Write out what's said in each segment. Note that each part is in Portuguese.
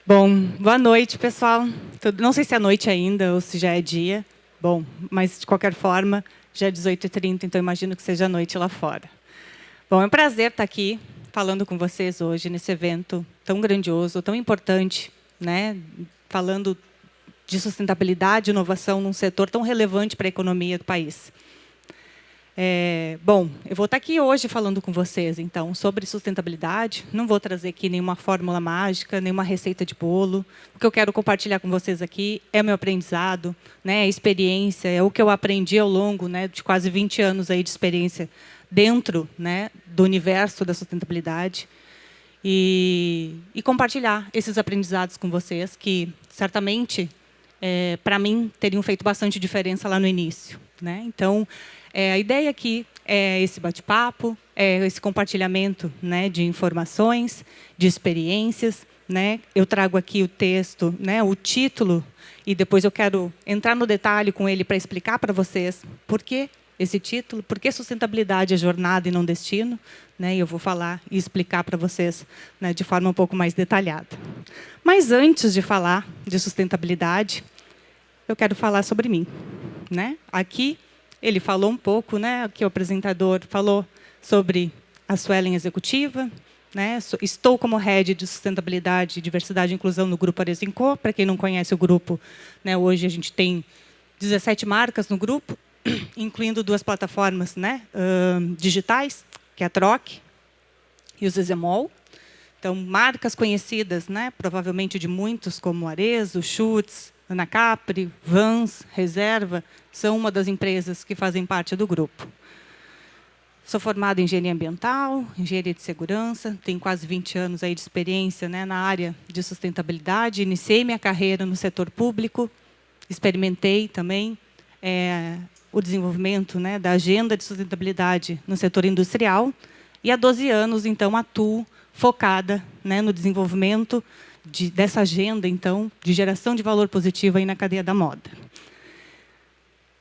Bom, boa noite, pessoal. Não sei se é noite ainda ou se já é dia. Bom, mas, de qualquer forma, já é 18h30, então imagino que seja noite lá fora. Bom, é um prazer estar aqui falando com vocês hoje, nesse evento tão grandioso, tão importante, né? Falando de sustentabilidade e inovação num setor tão relevante para a economia do país. Bom, eu vou estar aqui hoje falando com vocês, então, sobre sustentabilidade. Não vou trazer aqui nenhuma fórmula mágica, nenhuma receita de bolo. O que eu quero compartilhar com vocês aqui é o meu aprendizado, né, a experiência, é o que eu aprendi ao longo, né, de quase 20 anos aí de experiência dentro, né, do universo da sustentabilidade. E compartilhar esses aprendizados com vocês, que certamente, para mim, teriam feito bastante diferença lá no início, né? Então, a ideia aqui é esse bate-papo, é esse compartilhamento, né, de informações, de experiências, né? Eu trago aqui o texto, né, o título, e depois eu quero entrar no detalhe com ele para explicar para vocês por que esse título, por que sustentabilidade é jornada e não destino, né? E eu vou falar e explicar para vocês, né, de forma um pouco mais detalhada. Mas antes de falar de sustentabilidade, eu quero falar sobre mim, né? Aqui ele falou um pouco, né, aqui o apresentador falou sobre a Suelen executiva, né? Estou como head de sustentabilidade, diversidade e inclusão no grupo Arezinco. Para quem não conhece o grupo, né, hoje a gente tem 17 marcas no grupo, incluindo 2 plataformas, né, digitais, que é a Troc e o Zezemol. Então, marcas conhecidas, né, provavelmente de muitos, como Arezo, Schutz, Anacapri, Vans, Reserva, são uma das empresas que fazem parte do grupo. Sou formada em engenharia ambiental, engenharia de segurança, tenho quase 20 anos aí de experiência, né, na área de sustentabilidade. Iniciei minha carreira no setor público, experimentei também o desenvolvimento, né, da agenda de sustentabilidade no setor industrial, e há 12 anos, então, atuo focada, né, no desenvolvimento dessa agenda, então, de geração de valor positivo aí na cadeia da moda.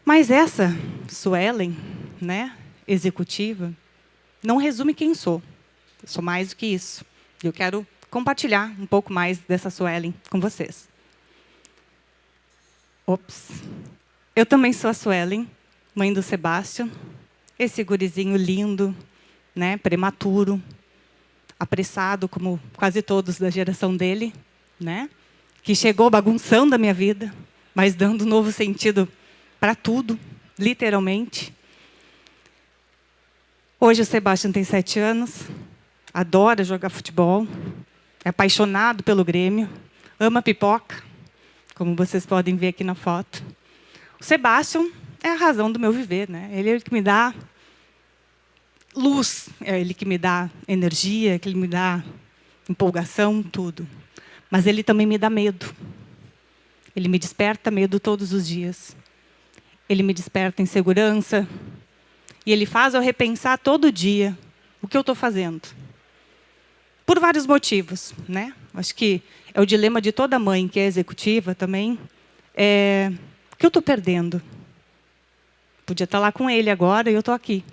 Mas essa Suelen, né, executiva, não resume quem sou. Eu sou mais do que isso. Eu quero compartilhar um pouco mais dessa Suelen com vocês. Ops. Eu também sou a Suelen, mãe do Sebastião, esse gurizinho lindo, né, prematuro, apressado, como quase todos da geração dele, né, que chegou bagunçando a minha vida, mas dando um novo sentido para tudo, literalmente. Hoje o Sebastião tem 7 anos, adora jogar futebol, é apaixonado pelo Grêmio, ama pipoca, como vocês podem ver aqui na foto. O Sebastião é a razão do meu viver, né? Ele é o que me dá luz, é ele que me dá energia, que ele me dá empolgação, tudo. Mas ele também me dá medo. Ele me desperta medo todos os dias. Ele me desperta insegurança. E ele faz eu repensar todo dia o que eu estou fazendo. Por vários motivos, né? Acho que é o dilema de toda mãe que é executiva também. O que eu estou perdendo? Podia estar lá com ele agora e eu estou aqui.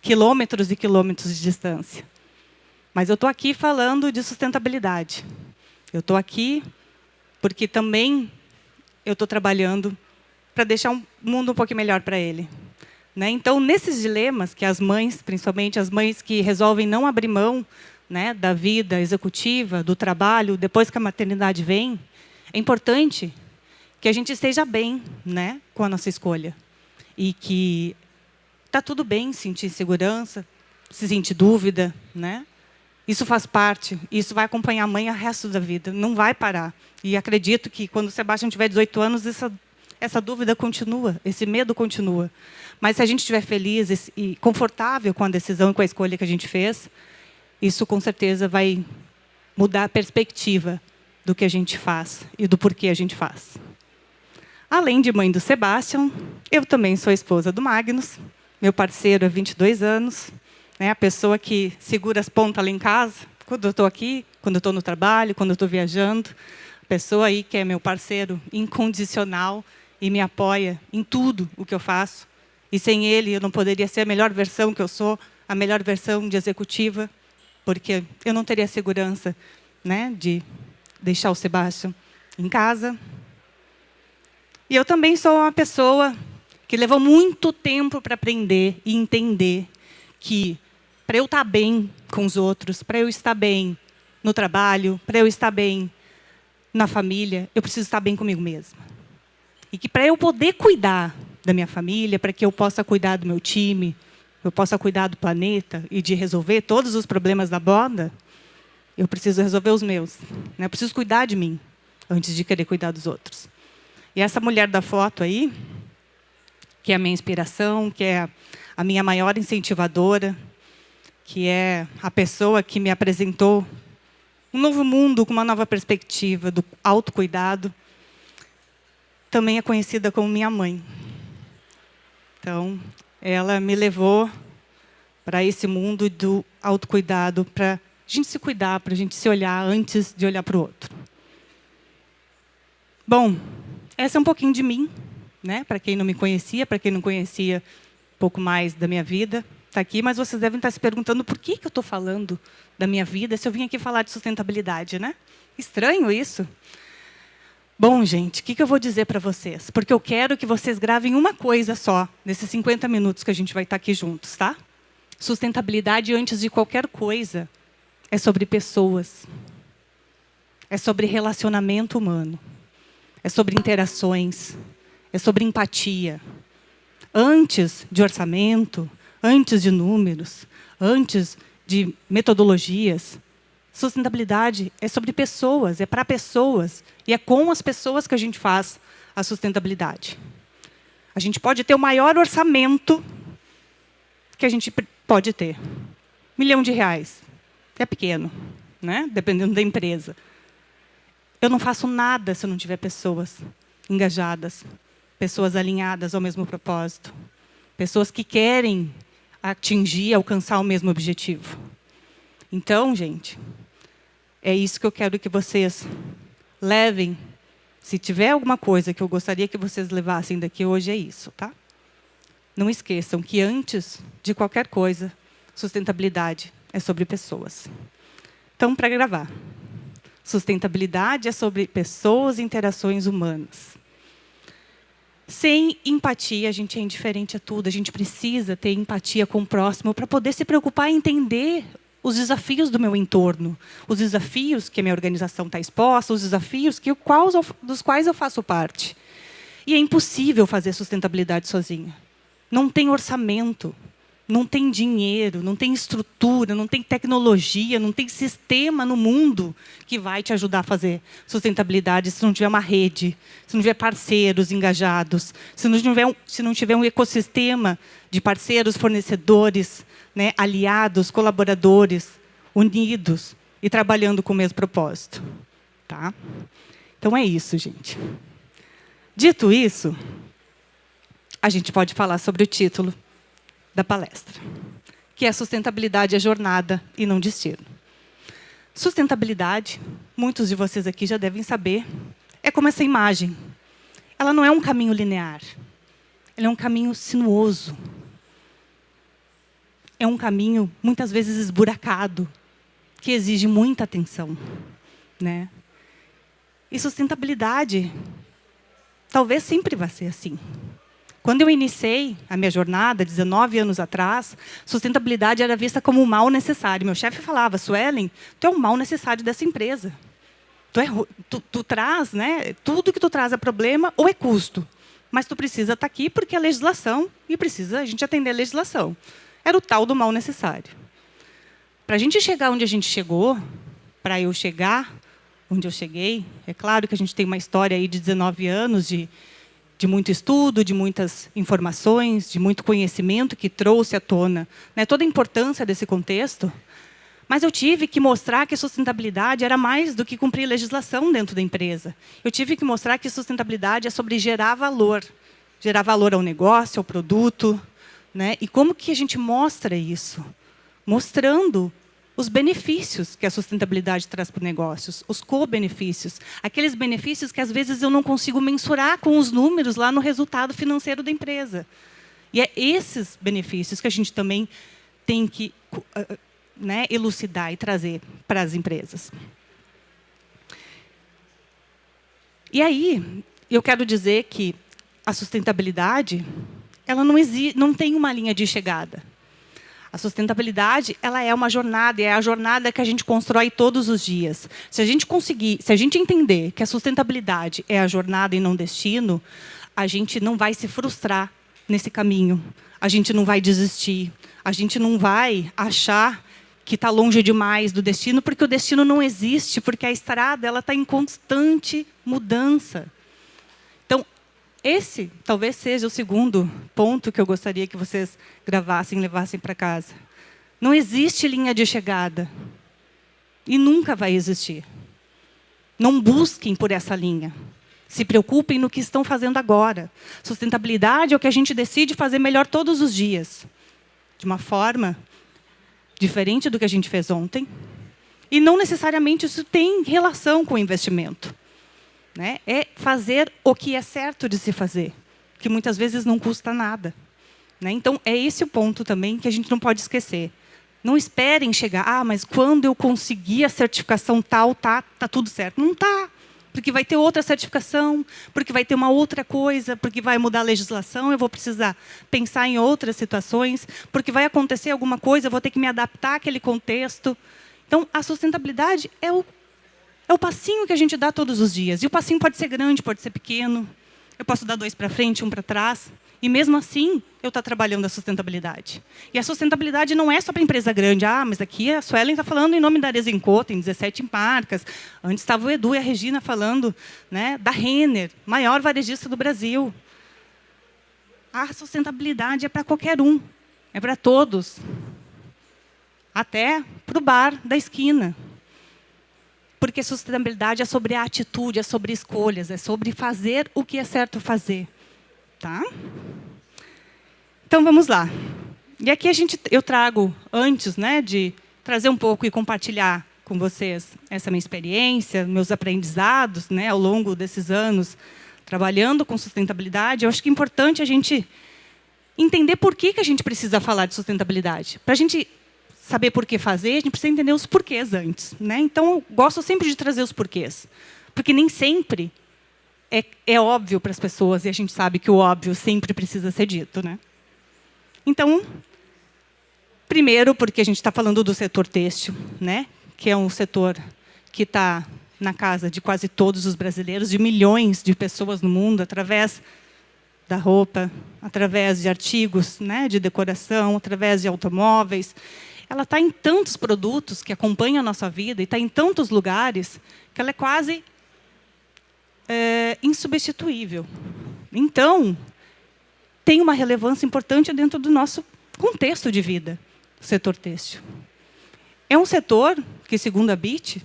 Quilômetros e quilômetros de distância. Mas eu estou aqui falando de sustentabilidade. Eu estou aqui porque também eu estou trabalhando para deixar um mundo um pouco melhor para ele. Né? Então, nesses dilemas que as mães, principalmente as mães que resolvem não abrir mão, né, da vida executiva, do trabalho, depois que a maternidade vem, é importante que a gente esteja bem, né, com a nossa escolha. E que está tudo bem sentir insegurança, se sentir dúvida, né? Isso faz parte, isso vai acompanhar a mãe o resto da vida, não vai parar. E acredito que, quando o Sebastião tiver 18 anos, essa dúvida continua, esse medo continua. Mas, se a gente estiver feliz e confortável com a decisão e com a escolha que a gente fez, isso, com certeza, vai mudar a perspectiva do que a gente faz e do porquê a gente faz. Além de mãe do Sebastião, eu também sou a esposa do Magnus, meu parceiro há 22 anos, né, a pessoa que segura as pontas lá em casa, quando eu estou aqui, quando eu estou no trabalho, quando eu estou viajando. A pessoa aí que é meu parceiro incondicional e me apoia em tudo o que eu faço. E sem ele, eu não poderia ser a melhor versão que eu sou, a melhor versão de executiva, porque eu não teria segurança, né, de deixar o Sebastião em casa. E eu também sou uma pessoa que levou muito tempo para aprender e entender que, para eu estar bem com os outros, para eu estar bem no trabalho, para eu estar bem na família, eu preciso estar bem comigo mesma. E que, para eu poder cuidar da minha família, para que eu possa cuidar do meu time, eu possa cuidar do planeta e de resolver todos os problemas da banda, eu preciso resolver os meus. Eu preciso cuidar de mim antes de querer cuidar dos outros. E essa mulher da foto aí, que é a minha inspiração, que é a minha maior incentivadora, que é a pessoa que me apresentou um novo mundo com uma nova perspectiva do autocuidado, também é conhecida como minha mãe. Então, ela me levou para esse mundo do autocuidado, para a gente se cuidar, para a gente se olhar antes de olhar para o outro. Bom, essa é um pouquinho de mim, para quem não me conhecia, para quem não conhecia um pouco mais da minha vida, está aqui, mas vocês devem estar se perguntando por que eu estou falando da minha vida se eu vim aqui falar de sustentabilidade, né? Estranho isso. Bom, gente, o que eu vou dizer para vocês? Porque eu quero que vocês gravem uma coisa só, nesses 50 minutos que a gente vai estar aqui juntos, tá? Sustentabilidade, antes de qualquer coisa, é sobre pessoas. É sobre relacionamento humano. É sobre interações. É sobre empatia. Antes de orçamento, antes de números, antes de metodologias, sustentabilidade é sobre pessoas, é para pessoas. E é com as pessoas que a gente faz a sustentabilidade. A gente pode ter o maior orçamento que a gente pode ter. R$ 1.000.000. É pequeno, dependendo da empresa. Eu não faço nada se eu não tiver pessoas engajadas, pessoas alinhadas ao mesmo propósito, pessoas que querem atingir, alcançar o mesmo objetivo. Então, gente, é isso que eu quero que vocês levem. Se tiver alguma coisa que eu gostaria que vocês levassem daqui hoje, é isso, tá? Não esqueçam que, antes de qualquer coisa, sustentabilidade é sobre pessoas. Então, para gravar, sustentabilidade é sobre pessoas e interações humanas. Sem empatia, a gente é indiferente a tudo. A gente precisa ter empatia com o próximo para poder se preocupar em entender os desafios do meu entorno, os desafios que a minha organização está exposta, os desafios dos quais eu faço parte. E é impossível fazer sustentabilidade sozinha. Não tem orçamento, não tem dinheiro, não tem estrutura, não tem tecnologia, não tem sistema no mundo que vai te ajudar a fazer sustentabilidade se não tiver uma rede, se não tiver parceiros engajados, se não tiver um ecossistema de parceiros, fornecedores, aliados, colaboradores, unidos e trabalhando com o mesmo propósito. Tá? Então, é isso, gente. Dito isso, a gente pode falar sobre o título da palestra, que é sustentabilidade é jornada e não destino. Sustentabilidade, muitos de vocês aqui já devem saber, é como essa imagem. Ela não é um caminho linear. Ela é um caminho sinuoso. É um caminho, muitas vezes, esburacado, que exige muita atenção. E sustentabilidade, talvez sempre vai ser assim. Quando eu iniciei a minha jornada, 19 anos atrás, sustentabilidade era vista como um mal necessário. Meu chefe falava: Suelen, tu é um mal necessário dessa empresa. Tu traz, tudo que tu traz é problema ou é custo. Mas tu precisa estar aqui porque é legislação e precisa a gente atender a legislação. Era o tal do mal necessário. Para a gente chegar onde a gente chegou, para eu chegar onde eu cheguei, é claro que a gente tem uma história aí de 19 anos de muito estudo, de muitas informações, de muito conhecimento que trouxe à tona toda a importância desse contexto. Mas eu tive que mostrar que sustentabilidade era mais do que cumprir legislação dentro da empresa. Eu tive que mostrar que sustentabilidade é sobre gerar valor ao negócio, ao produto. E como que a gente mostra isso? Mostrando os benefícios que a sustentabilidade traz para os negócios, os co-benefícios, aqueles benefícios que, às vezes, eu não consigo mensurar com os números lá no resultado financeiro da empresa. E é esses benefícios que a gente também tem que elucidar e trazer para as empresas. E aí, eu quero dizer que a sustentabilidade, ela não tem uma linha de chegada. A sustentabilidade, ela é uma jornada, é a jornada que a gente constrói todos os dias. Se a gente entender que a sustentabilidade é a jornada e não destino, a gente não vai se frustrar nesse caminho. A gente não vai desistir. A gente não vai achar que está longe demais do destino, porque o destino não existe, porque a estrada ela está em constante mudança. Então, esse talvez seja o segundo ponto que eu gostaria que vocês gravassem e levassem para casa. Não existe linha de chegada. E nunca vai existir. Não busquem por essa linha. Se preocupem no que estão fazendo agora. Sustentabilidade é o que a gente decide fazer melhor todos os dias. De uma forma diferente do que a gente fez ontem. E não necessariamente isso tem relação com o investimento. Né? É fazer o que é certo de se fazer, que muitas vezes não custa nada. Né? Então, é esse o ponto também que a gente não pode esquecer. Não esperem chegar, mas quando eu conseguir a certificação tal, tá tudo certo. Não está, porque vai ter outra certificação, porque vai ter uma outra coisa, porque vai mudar a legislação, eu vou precisar pensar em outras situações, porque vai acontecer alguma coisa, eu vou ter que me adaptar àquele contexto. Então, a sustentabilidade é o passinho que a gente dá todos os dias. E o passinho pode ser grande, pode ser pequeno. Eu posso dar 2 para frente, 1 para trás. E, mesmo assim, eu estou trabalhando a sustentabilidade. E a sustentabilidade não é só para empresa grande. Mas aqui a Suelen está falando em nome da Arezenco, tem 17 marcas. Antes estava o Edu e a Regina falando, né, da Renner, maior varejista do Brasil. A sustentabilidade é para qualquer um. É para todos. Até para o bar da esquina. Porque sustentabilidade é sobre a atitude, é sobre escolhas, é sobre fazer o que é certo fazer. Tá? Então, vamos lá. E aqui eu trago, antes, né, de trazer um pouco e compartilhar com vocês essa minha experiência, meus aprendizados, né, ao longo desses anos, trabalhando com sustentabilidade, eu acho que é importante a gente entender por que a gente precisa falar de sustentabilidade. Para a gente saber por que fazer, a gente precisa entender os porquês antes. Né? Então, eu gosto sempre de trazer os porquês. Porque nem sempre é óbvio para as pessoas, e a gente sabe que o óbvio sempre precisa ser dito. Né? Então, primeiro, porque a gente está falando do setor têxtil, né? Que é um setor que está na casa de quase todos os brasileiros, de milhões de pessoas no mundo, através da roupa, através de artigos, né, de decoração, através de automóveis. Ela está em tantos produtos que acompanham a nossa vida e está em tantos lugares que ela é quase insubstituível. Então, tem uma relevância importante dentro do nosso contexto de vida, o setor têxtil. É um setor que, segundo a BIT,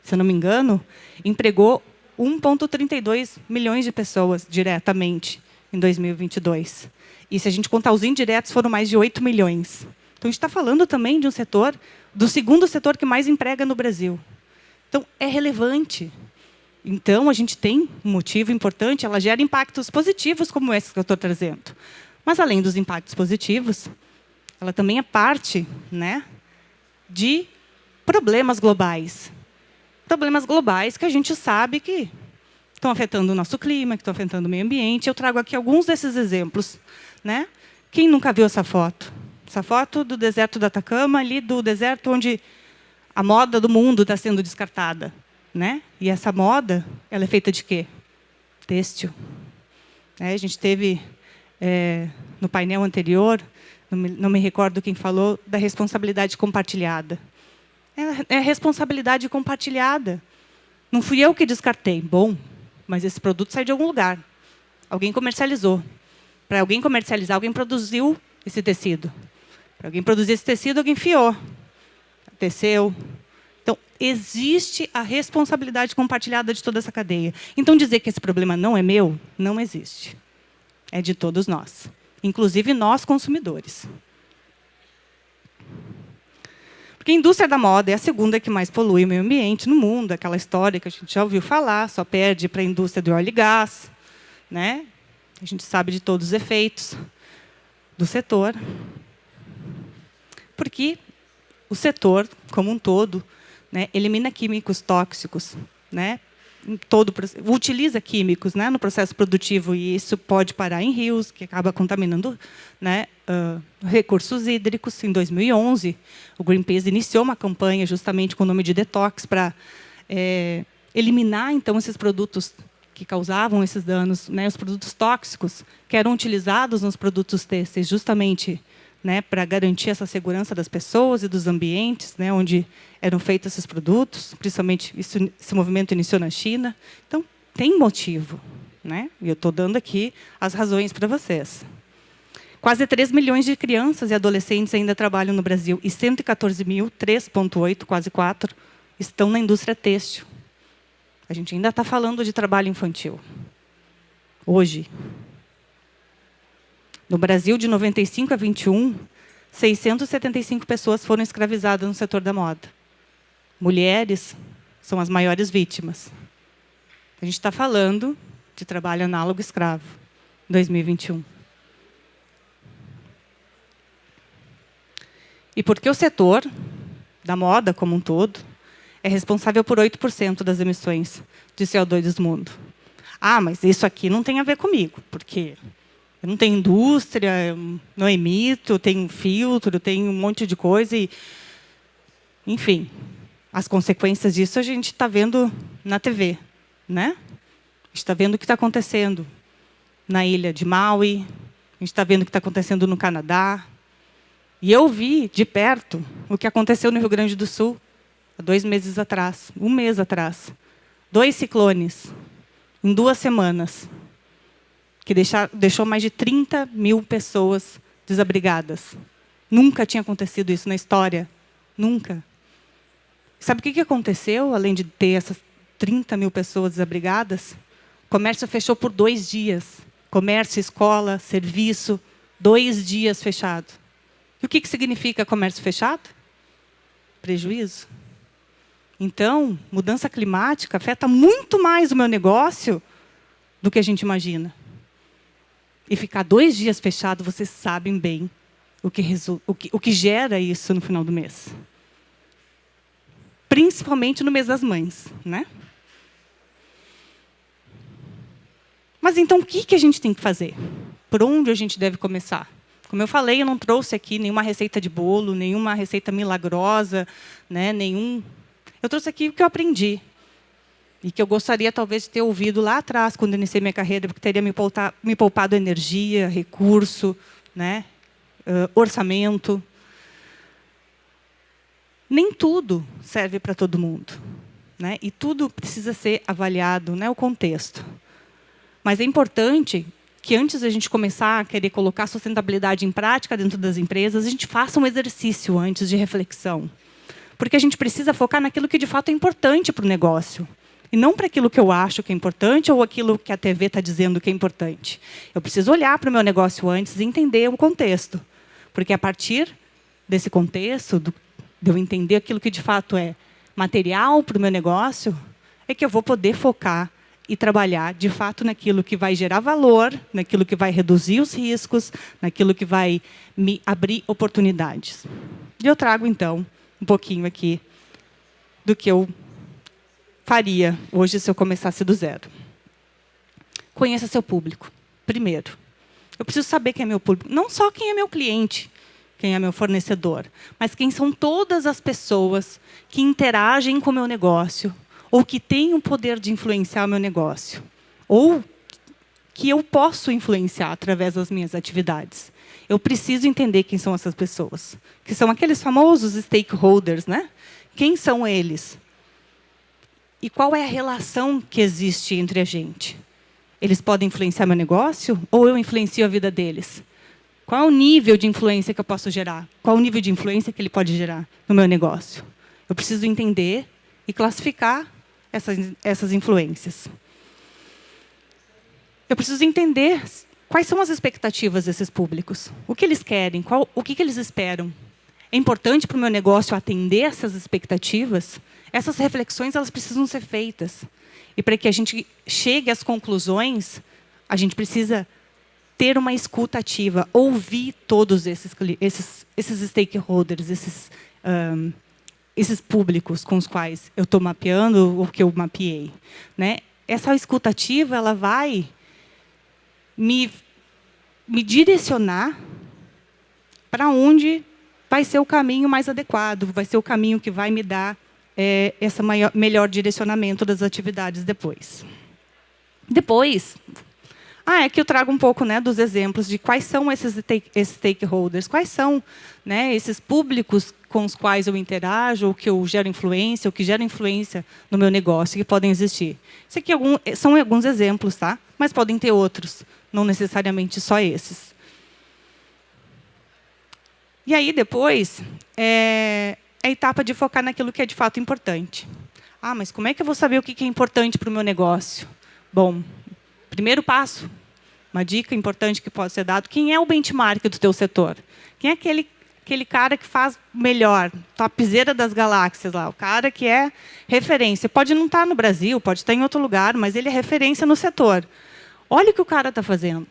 se eu não me engano, empregou 1,32 milhões de pessoas diretamente em 2022. E, se a gente contar os indiretos, foram mais de 8 milhões. Então, a gente está falando também de um setor, do segundo setor que mais emprega no Brasil. Então, é relevante. Então, a gente tem um motivo importante, ela gera impactos positivos, como esse que eu estou trazendo. Mas, além dos impactos positivos, ela também é parte, né, de problemas globais. Problemas globais que a gente sabe que estão afetando o nosso clima, que estão afetando o meio ambiente. Eu trago aqui alguns desses exemplos. Né? Quem nunca viu essa foto? Essa foto do deserto do Atacama, ali do deserto onde a moda do mundo está sendo descartada. Né? E essa moda, ela é feita de quê? Têxtil. A gente teve, no painel anterior, não me recordo quem falou, da responsabilidade compartilhada. É a responsabilidade compartilhada. Não fui eu que descartei. Bom, mas esse produto sai de algum lugar. Alguém comercializou. Para alguém comercializar, alguém produziu esse tecido. Para alguém produzir esse tecido, alguém fiou. Teceu. Então, existe a responsabilidade compartilhada de toda essa cadeia. Então, dizer que esse problema não é meu, não existe. É de todos nós. Inclusive nós, consumidores. Porque a indústria da moda é a segunda que mais polui o meio ambiente no mundo. Aquela história que a gente já ouviu falar, só perde para a indústria do óleo e gás. Né? A gente sabe de todos os efeitos do setor. Porque o setor, como um todo, né, elimina químicos tóxicos, né, utiliza químicos, né, no processo produtivo, e isso pode parar em rios, que acaba contaminando, né, recursos hídricos. Em 2011, o Greenpeace iniciou uma campanha justamente com o nome de Detox para eliminar então esses produtos que causavam esses danos, né, os produtos tóxicos que eram utilizados nos produtos têxteis, justamente, né, para garantir essa segurança das pessoas e dos ambientes, né, onde eram feitos esses produtos, principalmente esse movimento iniciou na China. Então, tem motivo, né? E eu estou dando aqui as razões para vocês. Quase 3 milhões de crianças e adolescentes ainda trabalham no Brasil, e 114 mil, 3,8, quase 4, estão na indústria têxtil. A gente ainda está falando de trabalho infantil. Hoje. No Brasil, de 95 a 21, 675 pessoas foram escravizadas no setor da moda. Mulheres são as maiores vítimas. A gente está falando de trabalho análogo escravo, 2021. E porque o setor da moda, como um todo, é responsável por 8% das emissões de CO2 do mundo. Ah, mas isso aqui não tem a ver comigo, porque eu não tenho indústria, eu não emito, eu tenho filtro, eu tenho um monte de coisa. Enfim, as consequências disso a gente está vendo na TV, né? A gente está vendo o que está acontecendo na ilha de Maui, a gente está vendo o que está acontecendo no Canadá. E eu vi de perto o que aconteceu no Rio Grande do Sul, há 2 meses atrás, 1 mês atrás. 2 ciclones, em 2 semanas, que deixou mais de 30 mil pessoas desabrigadas. Nunca tinha acontecido isso na história. Nunca. Sabe o que aconteceu, além de ter essas 30 mil pessoas desabrigadas? O comércio fechou por 2 dias. Comércio, escola, serviço, 2 dias fechado. E o que significa comércio fechado? Prejuízo. Então, mudança climática afeta muito mais o meu negócio do que a gente imagina. E ficar 2 dias fechado, vocês sabem bem o que gera isso no final do mês. Principalmente no mês das mães, né? Mas então, o que a gente tem que fazer? Por onde a gente deve começar? Como eu falei, eu não trouxe aqui nenhuma receita de bolo, nenhuma receita milagrosa, né? Eu trouxe aqui o que eu aprendi. E que eu gostaria, talvez, de ter ouvido lá atrás, quando iniciei minha carreira, porque teria me poupado energia, recurso, né? Orçamento. Nem tudo serve para todo mundo, né? E tudo precisa ser avaliado, né? O contexto. Mas é importante que, antes da gente começar a querer colocar sustentabilidade em prática dentro das empresas, a gente faça um exercício antes de reflexão. Porque a gente precisa focar naquilo que, de fato, é importante para o negócio. E não para aquilo que eu acho que é importante ou aquilo que a TV está dizendo que é importante. Eu preciso olhar para o meu negócio antes e entender o contexto. Porque, a partir desse contexto, de eu entender aquilo que, de fato, é material para o meu negócio, é que eu vou poder focar e trabalhar, de fato, naquilo que vai gerar valor, naquilo que vai reduzir os riscos, naquilo que vai me abrir oportunidades. E eu trago, então, um pouquinho aqui do que eu faria hoje se eu começasse do zero. Conheça seu público, primeiro. Eu preciso saber quem é meu público. Não só quem é meu cliente, quem é meu fornecedor, mas quem são todas as pessoas que interagem com o meu negócio, ou que têm o poder de influenciar o meu negócio, ou que eu posso influenciar através das minhas atividades. Eu preciso entender quem são essas pessoas, que são aqueles famosos stakeholders, né? Quem são eles? E qual é a relação que existe entre a gente? Eles podem influenciar meu negócio ou eu influencio a vida deles? Qual é o nível de influência que eu posso gerar? Qual é o nível de influência que ele pode gerar no meu negócio? Eu preciso entender e classificar essas influências. Eu preciso entender quais são as expectativas desses públicos. O que eles querem? O que eles esperam? É importante para o meu negócio atender essas expectativas? Essas reflexões elas precisam ser feitas. E para que a gente chegue às conclusões, a gente precisa ter uma escuta ativa, ouvir todos esses stakeholders, esses públicos com os quais eu estou mapeando ou que eu mapeei, né? Essa escuta ativa, ela vai me direcionar para onde vai ser o caminho mais adequado, vai ser o caminho que vai me dar esse melhor direcionamento das atividades depois. Depois, aqui eu trago um pouco, né, dos exemplos de quais são esses stakeholders, quais são, né, esses públicos com os quais eu interajo, ou que eu gero influência, ou que geram influência no meu negócio, que podem existir. Isso aqui são alguns exemplos, tá? Mas podem ter outros, não necessariamente só esses. E aí, depois, é a etapa de focar naquilo que é de fato importante. Mas como é que eu vou saber o que é importante para o meu negócio? Bom, primeiro passo, uma dica importante que pode ser dado: quem é o benchmark do teu setor? Quem é aquele cara que faz melhor, topzera das galáxias lá, o cara que é referência? Pode não estar no Brasil, pode estar em outro lugar, mas ele é referência no setor. Olha o que o cara está fazendo.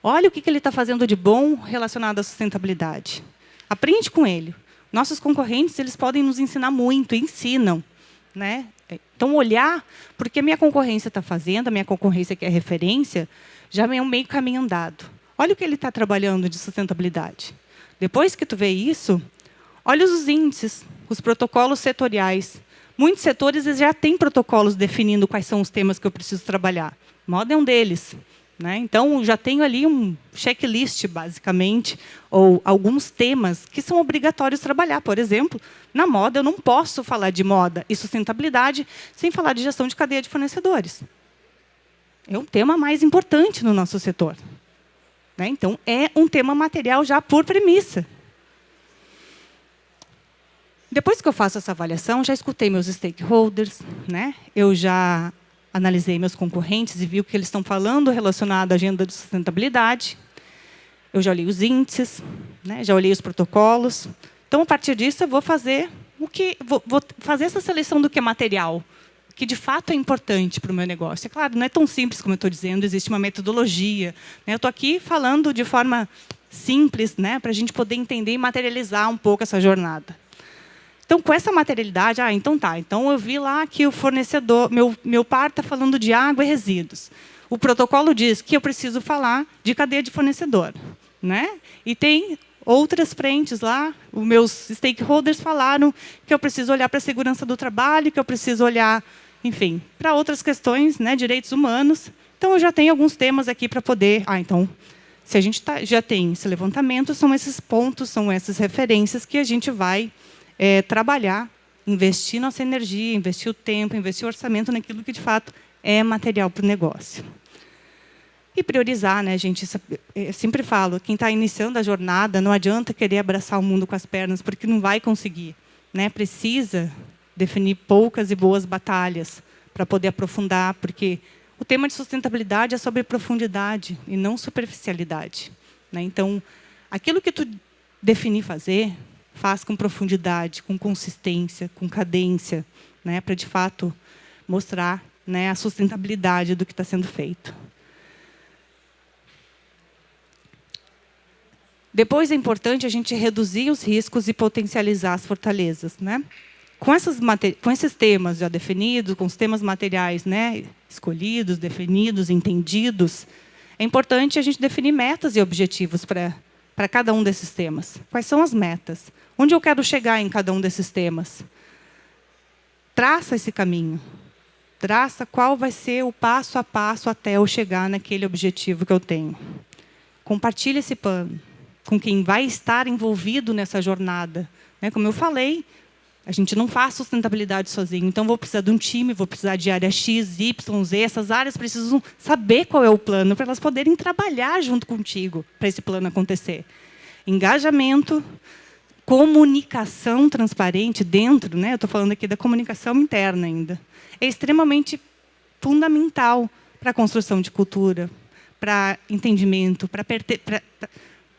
Olha o que ele está fazendo de bom relacionado à sustentabilidade. Aprende com ele. Nossos concorrentes, eles podem nos ensinar muito, ensinam, né? Então, olhar porque a minha concorrência está fazendo, a minha concorrência que é referência, já é um meio caminho andado. Olha o que ele está trabalhando de sustentabilidade. Depois que tu vê isso, olha os índices, os protocolos setoriais. Muitos setores eles já têm protocolos definindo quais são os temas que eu preciso trabalhar. Moda é um deles. Né? Então, já tenho ali um checklist, basicamente, ou alguns temas que são obrigatórios trabalhar. Por exemplo, na moda, eu não posso falar de moda e sustentabilidade sem falar de gestão de cadeia de fornecedores. É um tema mais importante no nosso setor. Né? Então, é um tema material já por premissa. Depois que eu faço essa avaliação, já escutei meus stakeholders, né? Eu já analisei meus concorrentes e vi o que eles estão falando relacionado à agenda de sustentabilidade. Eu já olhei os índices, né? Já olhei os protocolos. Então, a partir disso, eu vou fazer vou fazer essa seleção do que é material, que de fato é importante para o meu negócio. É claro, não é tão simples como eu estou dizendo, existe uma metodologia. Né? Eu estou aqui falando de forma simples, né? Para a gente poder entender e materializar um pouco essa jornada. Então, com essa materialidade, então tá. Então, eu vi lá que o fornecedor, meu par está falando de água e resíduos. O protocolo diz que eu preciso falar de cadeia de fornecedor. Né? E tem outras frentes lá, os meus stakeholders falaram que eu preciso olhar para a segurança do trabalho, que eu preciso olhar, enfim, para outras questões, né, direitos humanos. Então, eu já tenho alguns temas aqui para poder... então, se a gente já tem esse levantamento, são esses pontos, são essas referências que a gente vai... trabalhar, investir nossa energia, investir o tempo, investir o orçamento naquilo que, de fato, é material para o negócio. E priorizar, né, gente? Eu sempre falo, quem está iniciando a jornada, não adianta querer abraçar o mundo com as pernas, porque não vai conseguir. Né? Precisa definir poucas e boas batalhas para poder aprofundar, porque o tema de sustentabilidade é sobre profundidade e não superficialidade. Né? Então, aquilo que tu definir fazer... faz com profundidade, com consistência, com cadência, né, para, de fato, mostrar, né, a sustentabilidade do que está sendo feito. Depois, é importante a gente reduzir os riscos e potencializar as fortalezas. Né? Com esses temas já definidos, com os temas materiais, né, escolhidos, definidos, entendidos, é importante a gente definir metas e objetivos para cada um desses temas. Quais são as metas? Onde eu quero chegar em cada um desses temas? Traça esse caminho. Traça qual vai ser o passo a passo até eu chegar naquele objetivo que eu tenho. Compartilhe esse plano com quem vai estar envolvido nessa jornada. Né? Como eu falei, a gente não faz sustentabilidade sozinho. Então, vou precisar de um time, vou precisar de área X, Y, Z. Essas áreas precisam saber qual é o plano para elas poderem trabalhar junto contigo para esse plano acontecer. Engajamento, comunicação transparente dentro, né? Eu estou falando aqui da comunicação interna ainda, é extremamente fundamental para a construção de cultura, para entendimento,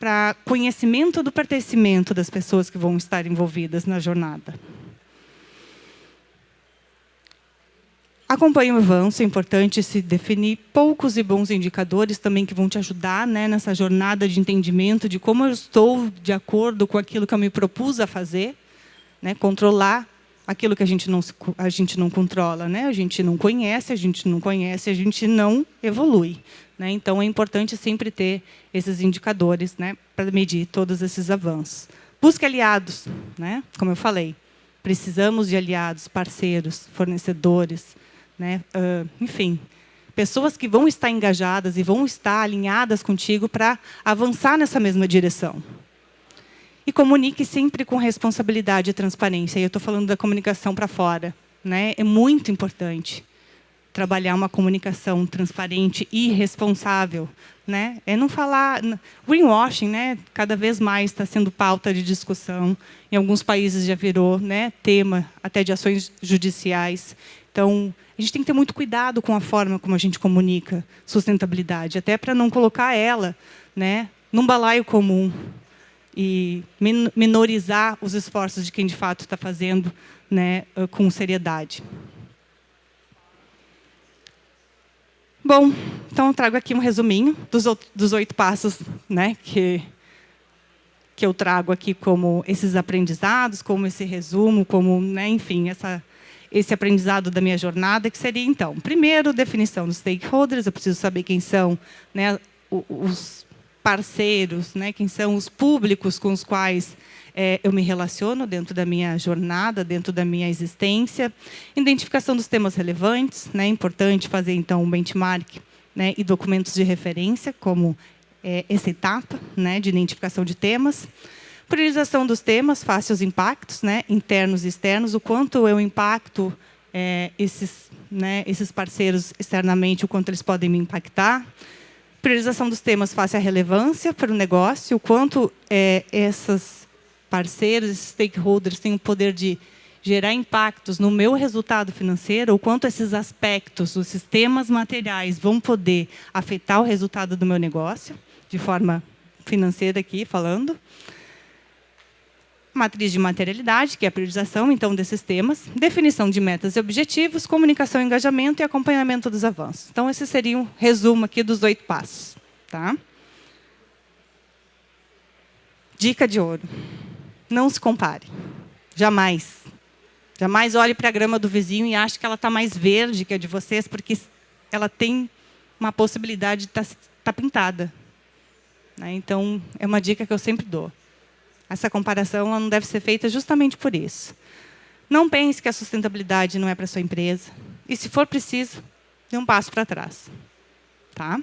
para conhecimento do pertencimento das pessoas que vão estar envolvidas na jornada. Acompanhe o avanço, é importante se definir poucos e bons indicadores também que vão te ajudar, né, nessa jornada de entendimento de como eu estou de acordo com aquilo que eu me propus a fazer. né? Controlar aquilo que a gente não controla, né? A gente não conhece, a gente não evolui, né? Então, é importante sempre ter esses indicadores, né, para medir todos esses avanços. Busque aliados, né? Como eu falei, precisamos de aliados, parceiros, fornecedores, né? Enfim, pessoas que vão estar engajadas e vão estar alinhadas contigo para avançar nessa mesma direção. E comunique sempre com responsabilidade e transparência. E eu estou falando da comunicação para fora, né? É muito importante trabalhar uma comunicação transparente e responsável, né? É não falar greenwashing, né? Cada vez mais está sendo pauta de discussão. Em alguns países já virou, né, tema até de ações judiciais. Então, a gente tem que ter muito cuidado com a forma como a gente comunica sustentabilidade, até para não colocar ela, né, num balaio comum e minorizar os esforços de quem, de fato, está fazendo, né, com seriedade. Bom, então eu trago aqui um resuminho dos 8 passos, né, que eu trago aqui como esses aprendizados, como esse resumo, como, né, enfim, esse aprendizado da minha jornada, que seria, então, primeiro, definição dos stakeholders. Eu preciso saber quem são, né, os parceiros, né, quem são os públicos com os quais eu me relaciono dentro da minha jornada, dentro da minha existência. Identificação dos temas relevantes, né, é importante fazer, então, um benchmark, né, e documentos de referência, como essa etapa, né, de identificação de temas. Priorização dos temas, face aos impactos, né, internos e externos, o quanto eu impacto esses parceiros externamente, o quanto eles podem me impactar. Priorização dos temas face à relevância para o negócio, o quanto esses parceiros, esses stakeholders têm o poder de gerar impactos no meu resultado financeiro, o quanto esses aspectos, os sistemas materiais vão poder afetar o resultado do meu negócio, de forma financeira aqui falando. Matriz de materialidade, que é a priorização, então, desses temas. Definição de metas e objetivos, comunicação, engajamento e acompanhamento dos avanços. Então, esse seria um resumo aqui dos 8 passos. Tá? Dica de ouro. Não se compare. Jamais. Jamais olhe para a grama do vizinho e ache que ela está mais verde que a de vocês, porque ela tem uma possibilidade de estar pintada. Né? Então, é uma dica que eu sempre dou. Essa comparação ela não deve ser feita justamente por isso. Não pense que a sustentabilidade não é para a sua empresa. E, se for preciso, dê um passo para trás. Tá?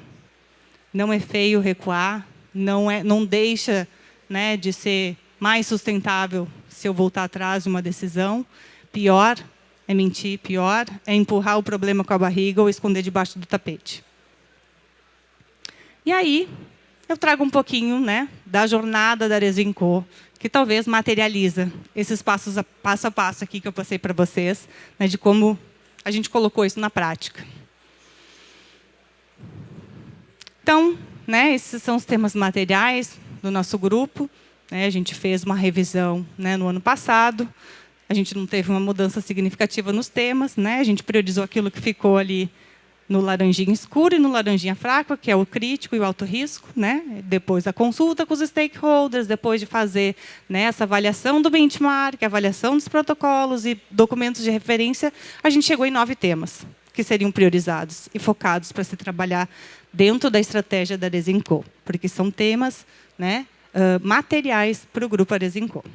Não é feio recuar. Não deixa, né, de ser mais sustentável se eu voltar atrás de uma decisão. Pior é mentir. Pior é empurrar o problema com a barriga ou esconder debaixo do tapete. E aí, eu trago um pouquinho, né, da jornada da Arezinco, que talvez materializa esses passo a passo aqui que eu passei para vocês, né, de como a gente colocou isso na prática. Então, né, esses são os temas materiais do nosso grupo. Né, a gente fez uma revisão, né, no ano passado. A gente não teve uma mudança significativa nos temas. Né, a gente priorizou aquilo que ficou ali no laranjinha escuro e no laranjinha fraco, que é o crítico e o alto risco, né? Depois a consulta com os stakeholders, depois de fazer, né, essa avaliação do benchmark, avaliação dos protocolos e documentos de referência, a gente chegou em 9 temas que seriam priorizados e focados para se trabalhar dentro da estratégia da Arezinco, porque são temas, né, materiais para o grupo Arezinco.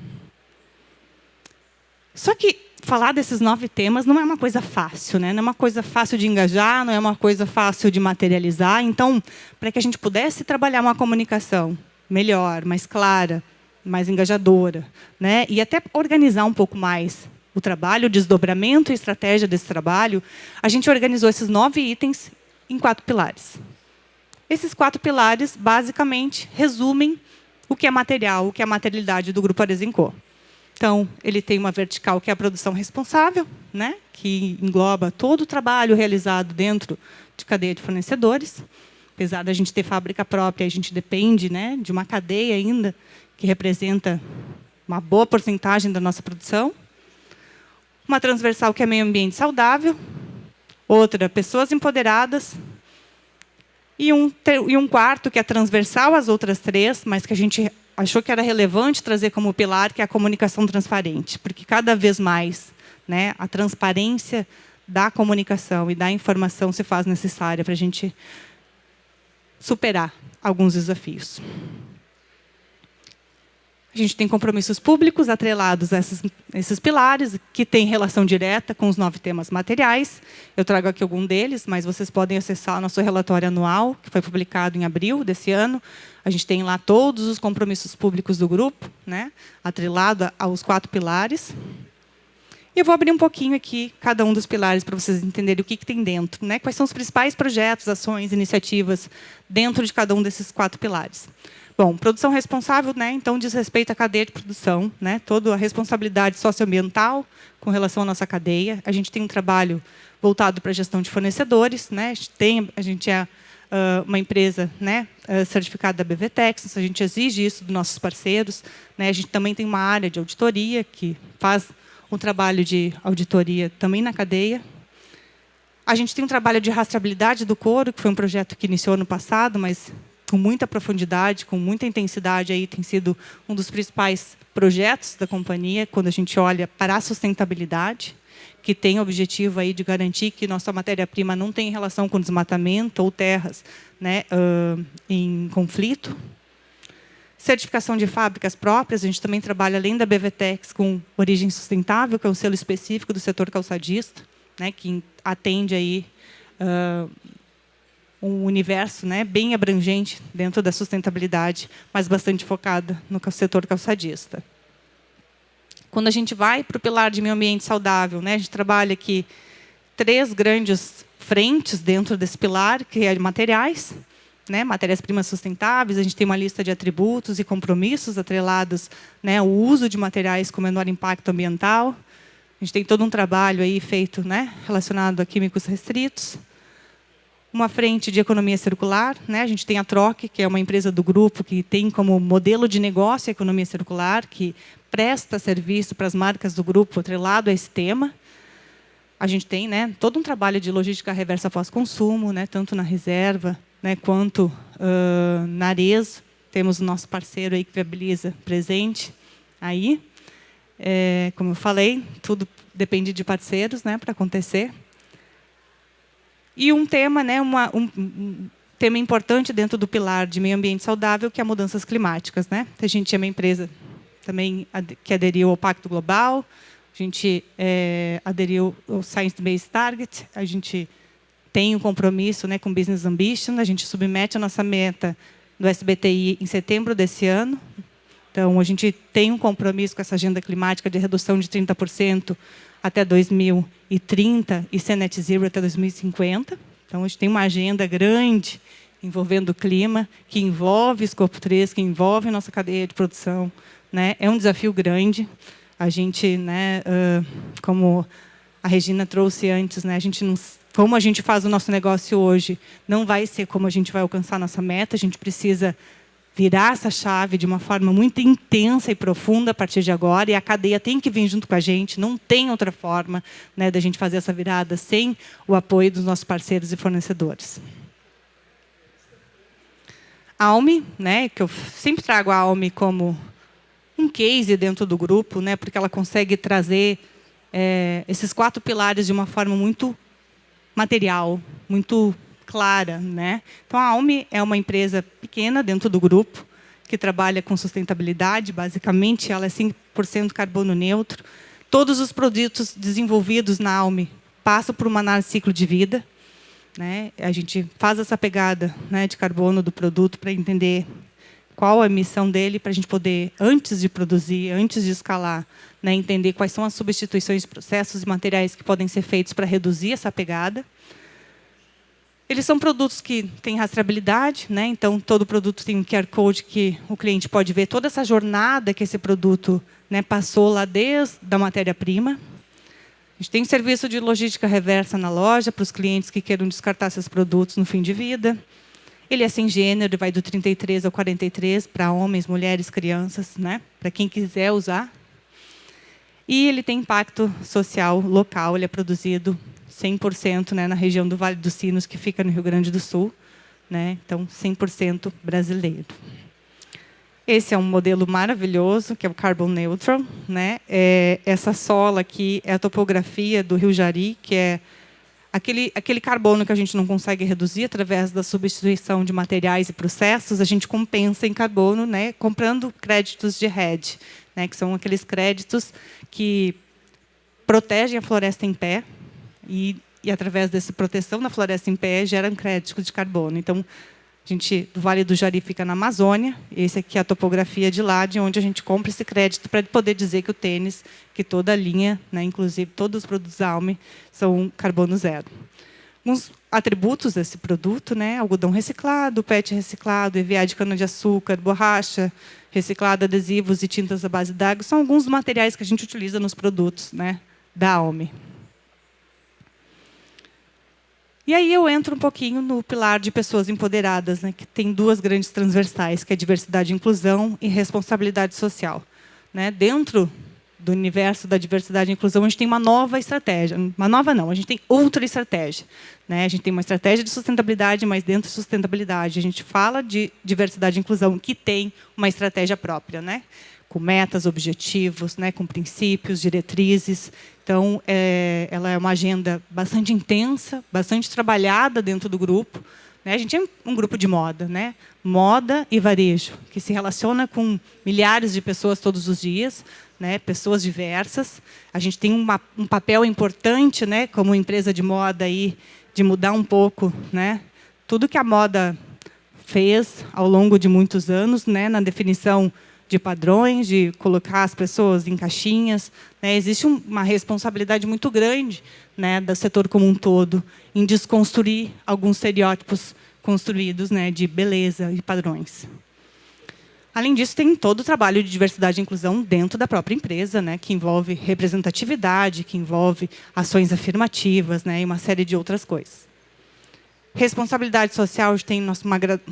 Só que falar desses 9 temas não é uma coisa fácil, né? Não é uma coisa fácil de engajar, não é uma coisa fácil de materializar. Então, para que a gente pudesse trabalhar uma comunicação melhor, mais clara, mais engajadora, né, e até organizar um pouco mais o trabalho, o desdobramento e estratégia desse trabalho, a gente organizou esses 9 itens em 4 pilares. Esses 4 pilares, basicamente, resumem o que é material, o que é a materialidade do Grupo Arezinco. Então, ele tem uma vertical que é a produção responsável, né, que engloba todo o trabalho realizado dentro de cadeia de fornecedores. Apesar da gente ter fábrica própria, a gente depende, né, de uma cadeia ainda que representa uma boa porcentagem da nossa produção. Uma transversal que é meio ambiente saudável. Outra, pessoas empoderadas. E um quarto que é transversal às outras 3, mas que a gente achou que era relevante trazer como pilar, que é a comunicação transparente, porque cada vez mais, né, a transparência da comunicação e da informação se faz necessária para a gente superar alguns desafios. A gente tem compromissos públicos atrelados a esses pilares, que têm relação direta com os 9 temas materiais. Eu trago aqui algum deles, mas vocês podem acessar o nosso relatório anual, que foi publicado em abril desse ano. A gente tem lá todos os compromissos públicos do grupo, né, atrelado aos 4 pilares. E eu vou abrir um pouquinho aqui cada um dos pilares para vocês entenderem o que tem dentro, né? Quais são os principais projetos, ações, iniciativas dentro de cada um desses 4 pilares. Bom, produção responsável, né, então diz respeito à cadeia de produção, né, toda a responsabilidade socioambiental com relação à nossa cadeia. A gente tem um trabalho voltado para a gestão de fornecedores, né? A gente é uma empresa, né, certificada da BVTEX, a gente exige isso dos nossos parceiros, né? A gente também tem uma área de auditoria que faz um trabalho de auditoria também na cadeia. A gente tem um trabalho de rastreabilidade do couro, que foi um projeto que iniciou no passado, mas com muita profundidade, com muita intensidade, aí tem sido um dos principais projetos da companhia, quando a gente olha para a sustentabilidade, que tem o objetivo aí de garantir que nossa matéria-prima não tem relação com desmatamento ou terras, né, em conflito. Certificação de fábricas próprias, a gente também trabalha, além da BVTEX, com origem sustentável, que é um selo específico do setor calçadista, né, que atende aí um universo, né, bem abrangente dentro da sustentabilidade, mas bastante focada no setor calçadista. Quando a gente vai para o pilar de meio ambiente saudável, né, a gente trabalha aqui 3 grandes frentes dentro desse pilar, que é de materiais, né, matérias-primas sustentáveis. A gente tem uma lista de atributos e compromissos atrelados, né, ao uso de materiais com menor impacto ambiental. A gente tem todo um trabalho aí feito, né, relacionado a químicos restritos. Uma frente de economia circular, né? A gente tem a Troc, que é uma empresa do grupo que tem como modelo de negócio a economia circular, que presta serviço para as marcas do grupo atrelado a esse tema. A gente tem, né, todo um trabalho de logística reversa pós-consumo, né, tanto na reserva, né, quanto na Arezzo. Temos o nosso parceiro aí que viabiliza presente aí. Como eu falei, tudo depende de parceiros, né, para acontecer. E um tema, né, um tema importante dentro do pilar de meio ambiente saudável, que é mudanças climáticas, né? A gente é uma empresa também que aderiu ao Pacto Global, a gente aderiu ao Science Based Target, a gente tem um compromisso, né, com Business Ambition, a gente submete a nossa meta do SBTi em setembro desse ano. Então, a gente tem um compromisso com essa agenda climática de redução de 30% até 2030 e ser net zero até 2050. Então, a gente tem uma agenda grande envolvendo o clima, que envolve Escopo 3, que envolve nossa cadeia de produção, né? É um desafio grande. A gente, né, como a Regina trouxe antes, né, a gente não, como a gente faz o nosso negócio hoje, não vai ser como a gente vai alcançar a nossa meta. A gente precisa virar essa chave de uma forma muito intensa e profunda a partir de agora, e a cadeia tem que vir junto com a gente, não tem outra forma, né, da gente fazer essa virada sem o apoio dos nossos parceiros e fornecedores. A Alme, né, que eu sempre trago a Alme como um case dentro do grupo, né, porque ela consegue trazer esses 4 pilares de uma forma muito material, muito clara, né? Então, a Alme é uma empresa pequena dentro do grupo, que trabalha com sustentabilidade. Basicamente, ela é 5% carbono neutro. Todos os produtos desenvolvidos na Alme passam por uma análise de ciclo de vida, né? A gente faz essa pegada, né, de carbono do produto para entender qual a emissão dele, para a gente poder, antes de produzir, antes de escalar, né, entender quais são as substituições de processos e materiais que podem ser feitos para reduzir essa pegada. Eles são produtos que têm rastreabilidade, né? Então, todo produto tem um QR Code que o cliente pode ver toda essa jornada que esse produto, né, passou lá desde a matéria-prima. A gente tem um serviço de logística reversa na loja para os clientes que queiram descartar esses produtos no fim de vida. Ele é sem gênero, vai do 33 ao 43 para homens, mulheres, crianças, né? Para quem quiser usar. E ele tem impacto social local, ele é produzido 100%, né, na região do Vale dos Sinos, que fica no Rio Grande do Sul, né? Então, 100% brasileiro. Esse é um modelo maravilhoso, que é o Carbon Neutral, né? Essa sola aqui é a topografia do Rio Jari, que é aquele carbono que a gente não consegue reduzir através da substituição de materiais e processos, a gente compensa em carbono, né, comprando créditos de REDD, né, que são aqueles créditos que protegem a floresta em pé e através dessa proteção da floresta em pé, geram créditos de carbono. Então, do Vale do Jari fica na Amazônia. Esse aqui é a topografia de lá, de onde a gente compra esse crédito para poder dizer que o tênis, que toda a linha, né, inclusive todos os produtos da Alme, são carbono zero. Alguns atributos desse produto, né, algodão reciclado, PET reciclado, EVA de cana-de-açúcar, borracha reciclada, adesivos e tintas à base d'água, são alguns dos materiais que a gente utiliza nos produtos, né, da Alme. E aí eu entro um pouquinho no pilar de pessoas empoderadas, né, que tem duas grandes transversais, que é diversidade e inclusão e responsabilidade social. Né? Dentro do universo da diversidade e inclusão, a gente tem uma nova estratégia. Uma nova não, a gente tem outra estratégia. Né? A gente tem uma estratégia de sustentabilidade, mas dentro de sustentabilidade a gente fala de diversidade e inclusão, que tem uma estratégia própria, né? Com metas, objetivos, né, com princípios, diretrizes. Então, ela é uma agenda bastante intensa, bastante trabalhada dentro do grupo. Né? A gente é um grupo de moda, né? Moda e varejo, que se relaciona com milhares de pessoas todos os dias, né? Pessoas diversas. A gente tem um papel importante, né, como empresa de moda, aí, de mudar um pouco, né, tudo que a moda fez ao longo de muitos anos, né, na definição de padrões, de colocar as pessoas em caixinhas. Né? Existe uma responsabilidade muito grande, né, do setor como um todo em desconstruir alguns estereótipos construídos, né, de beleza e padrões. Além disso, tem todo o trabalho de diversidade e inclusão dentro da própria empresa, né, que envolve representatividade, que envolve ações afirmativas, né, e uma série de outras coisas. Responsabilidade social, tem